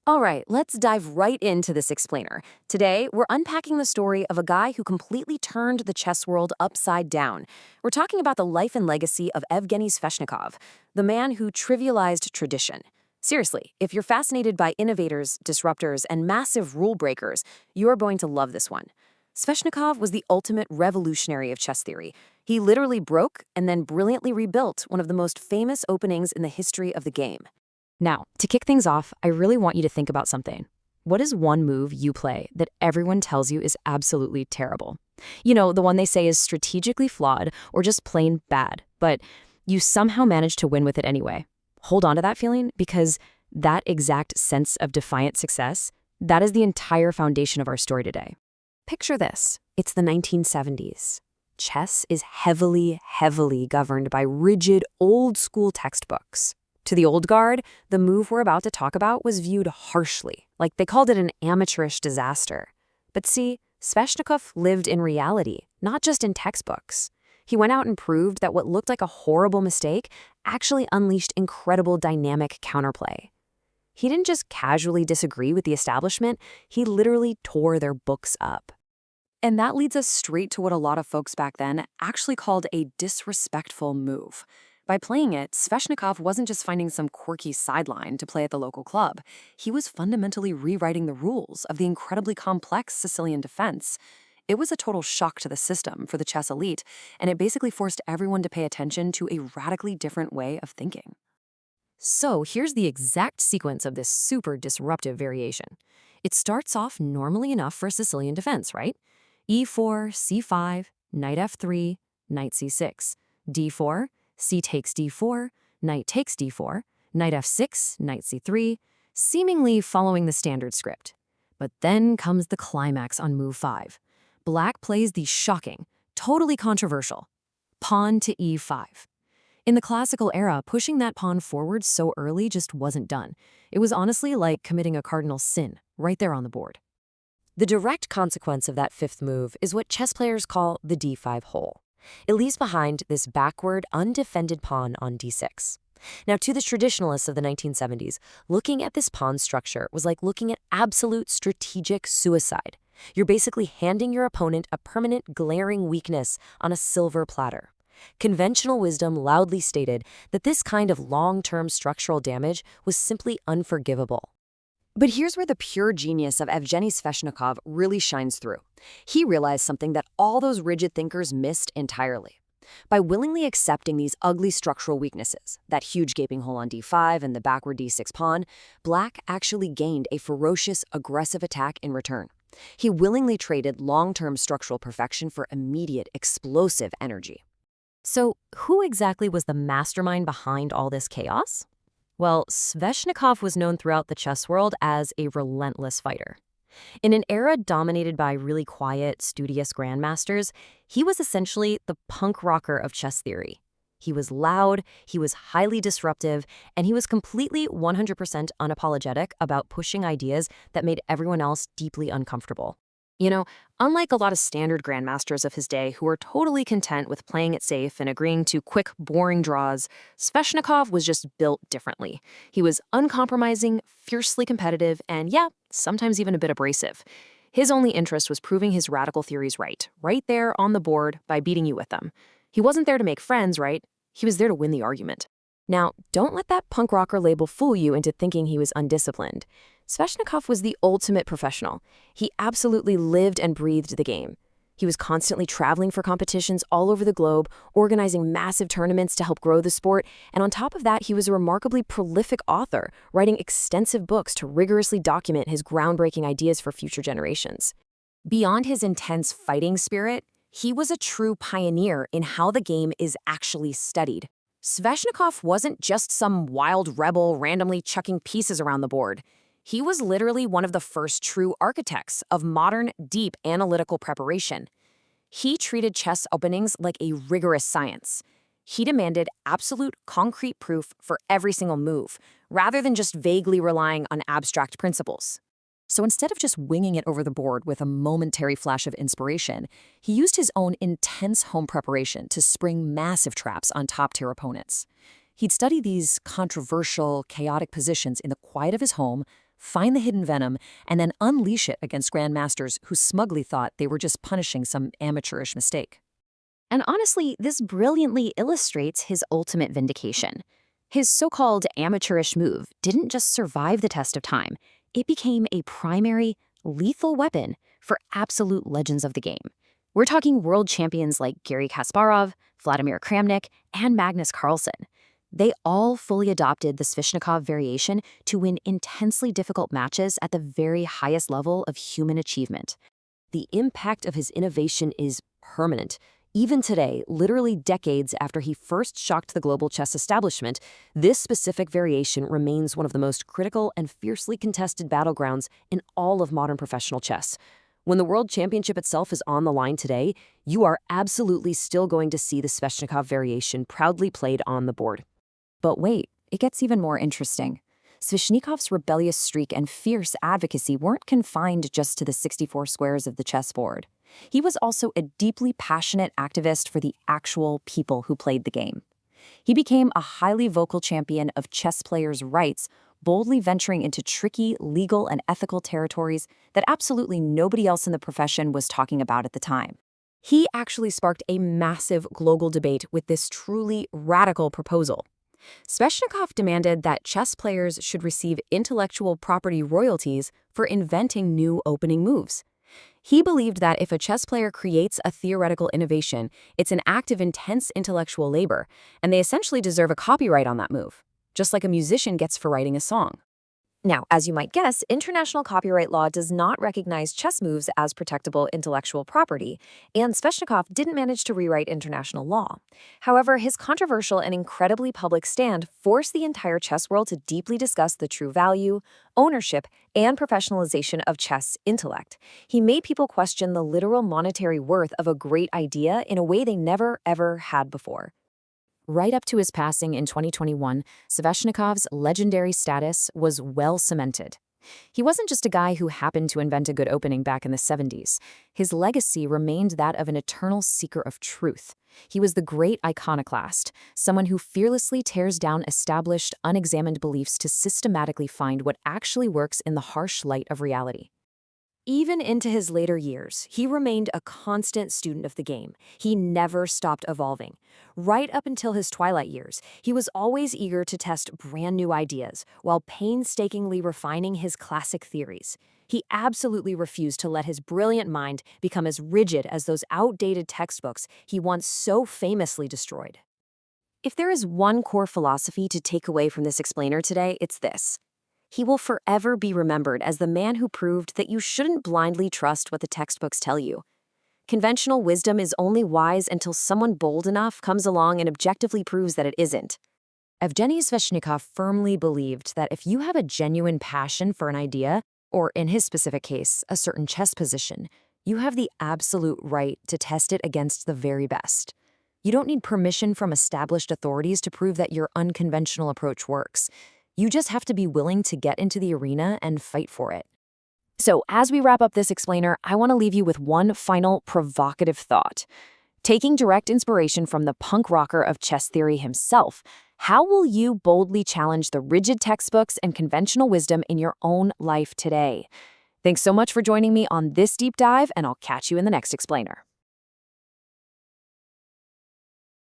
All right, let's dive right into this explainer. Today, we're unpacking the story of a guy who completely turned the chess world upside down. We're talking about the life and legacy of Evgeny Sveshnikov, the man who trivialized tradition. Seriously, if you're fascinated by innovators, disruptors, and massive rule breakers, you're going to love this one. Sveshnikov was the ultimate revolutionary of chess theory. He literally broke and then brilliantly rebuilt one of the most famous openings in the history of the game. Now, to kick things off, I really want you to think about something. What is one move you play that everyone tells you is absolutely terrible? You know, the one they say is strategically flawed or just plain bad, but you somehow manage to win with it anyway. Hold on to that feeling because that exact sense of defiant success, that is the entire foundation of our story today. Picture this. It's the 1970s. Chess is heavily governed by rigid, old-school textbooks. To the old guard, the move we're about to talk about was viewed harshly, like they called it an amateurish disaster. But see, Sveshnikov lived in reality, not just in textbooks. He went out and proved that what looked like a horrible mistake actually unleashed incredible dynamic counterplay. He didn't just casually disagree with the establishment, he literally tore their books up. And that leads us straight to what a lot of folks back then actually called a disrespectful move. By playing it, Sveshnikov wasn't just finding some quirky sideline to play at the local club. He was fundamentally rewriting the rules of the incredibly complex Sicilian Defense. It was a total shock to the system for the chess elite, and it basically forced everyone to pay attention to a radically different way of thinking. So here's the exact sequence of this super disruptive variation. It starts off normally enough for a Sicilian defense, right? e4, c5, knight f3, knight c6, d4, c takes d4, knight takes d4, knight f6, knight c3, seemingly following the standard script. But then comes the climax on move 5. Black plays the shocking, totally controversial, pawn to e5. In the classical era, pushing that pawn forward so early just wasn't done. It was honestly like committing a cardinal sin, right there on the board. The direct consequence of that fifth move is what chess players call the d5 hole. It leaves behind this backward, undefended pawn on d6. Now, to the traditionalists of the 1970s, looking at this pawn structure was like looking at absolute strategic suicide. You're basically handing your opponent a permanent, glaring weakness on a silver platter. Conventional wisdom loudly stated that this kind of long-term structural damage was simply unforgivable. But here's where the pure genius of Evgeny Sveshnikov really shines through. He realized something that all those rigid thinkers missed entirely. By willingly accepting these ugly structural weaknesses, that huge gaping hole on d5 and the backward d6 pawn, Black actually gained a ferocious, aggressive attack in return. He willingly traded long-term structural perfection for immediate, explosive energy. So, who exactly was the mastermind behind all this chaos? Well, Sveshnikov was known throughout the chess world as a relentless fighter. In an era dominated by really quiet, studious grandmasters, he was essentially the punk rocker of chess theory. He was loud, he was highly disruptive, and he was completely 100% unapologetic about pushing ideas that made everyone else deeply uncomfortable. You know, unlike a lot of standard grandmasters of his day who were totally content with playing it safe and agreeing to quick, boring draws, Sveshnikov was just built differently. He was uncompromising, fiercely competitive, and yeah, sometimes even a bit abrasive. His only interest was proving his radical theories right there on the board by beating you with them. He wasn't there to make friends, right? He was there to win the argument. Now, don't let that punk rocker label fool you into thinking he was undisciplined. Sveshnikov was the ultimate professional. He absolutely lived and breathed the game. He was constantly traveling for competitions all over the globe, organizing massive tournaments to help grow the sport, and on top of that, he was a remarkably prolific author, writing extensive books to rigorously document his groundbreaking ideas for future generations. Beyond his intense fighting spirit, he was a true pioneer in how the game is actually studied. Sveshnikov wasn't just some wild rebel randomly chucking pieces around the board. He was literally one of the first true architects of modern, deep analytical preparation. He treated chess openings like a rigorous science. He demanded absolute, concrete proof for every single move, rather than just vaguely relying on abstract principles. So instead of just winging it over the board with a momentary flash of inspiration, he used his own intense home preparation to spring massive traps on top-tier opponents. He'd study these controversial, chaotic positions in the quiet of his home, find the hidden venom, and then unleash it against grandmasters who smugly thought they were just punishing some amateurish mistake. And honestly, this brilliantly illustrates his ultimate vindication. His so-called amateurish move didn't just survive the test of time, it became a primary, lethal weapon for absolute legends of the game. We're talking world champions like Garry Kasparov, Vladimir Kramnik, and Magnus Carlsen. They all fully adopted the Sveshnikov variation to win intensely difficult matches at the very highest level of human achievement. The impact of his innovation is permanent. Even today, literally decades after he first shocked the global chess establishment, this specific variation remains one of the most critical and fiercely contested battlegrounds in all of modern professional chess. When the World Championship itself is on the line today, you are absolutely still going to see the Sveshnikov variation proudly played on the board. But wait, it gets even more interesting. Sveshnikov's rebellious streak and fierce advocacy weren't confined just to the 64 squares of the chessboard. He was also a deeply passionate activist for the actual people who played the game. He became a highly vocal champion of chess players' rights, boldly venturing into tricky legal and ethical territories that absolutely nobody else in the profession was talking about at the time. He actually sparked a massive global debate with this truly radical proposal. Sveshnikov demanded that chess players should receive intellectual property royalties for inventing new opening moves. He believed that if a chess player creates a theoretical innovation, it's an act of intense intellectual labor, and they essentially deserve a copyright on that move, just like a musician gets for writing a song. Now, as you might guess, international copyright law does not recognize chess moves as protectable intellectual property, and Sveshnikov didn't manage to rewrite international law. However, his controversial and incredibly public stand forced the entire chess world to deeply discuss the true value, ownership, and professionalization of chess intellect. He made people question the literal monetary worth of a great idea in a way they never, ever had before. Right up to his passing in 2021, Sveshnikov's legendary status was well cemented. He wasn't just a guy who happened to invent a good opening back in the 70s. His legacy remained that of an eternal seeker of truth. He was the great iconoclast, someone who fearlessly tears down established, unexamined beliefs to systematically find what actually works in the harsh light of reality. Even into his later years, he remained a constant student of the game. He never stopped evolving. Right up until his twilight years, he was always eager to test brand new ideas while painstakingly refining his classic theories. He absolutely refused to let his brilliant mind become as rigid as those outdated textbooks he once so famously destroyed. If there is one core philosophy to take away from this explainer today, it's this. He will forever be remembered as the man who proved that you shouldn't blindly trust what the textbooks tell you. Conventional wisdom is only wise until someone bold enough comes along and objectively proves that it isn't. Evgeny Sveshnikov firmly believed that if you have a genuine passion for an idea, or in his specific case, a certain chess position, you have the absolute right to test it against the very best. You don't need permission from established authorities to prove that your unconventional approach works. You just have to be willing to get into the arena and fight for it. So, as we wrap up this explainer, I want to leave you with one final provocative thought. Taking direct inspiration from the punk rocker of chess theory himself, how will you boldly challenge the rigid textbooks and conventional wisdom in your own life today? Thanks so much for joining me on this deep dive, and I'll catch you in the next explainer.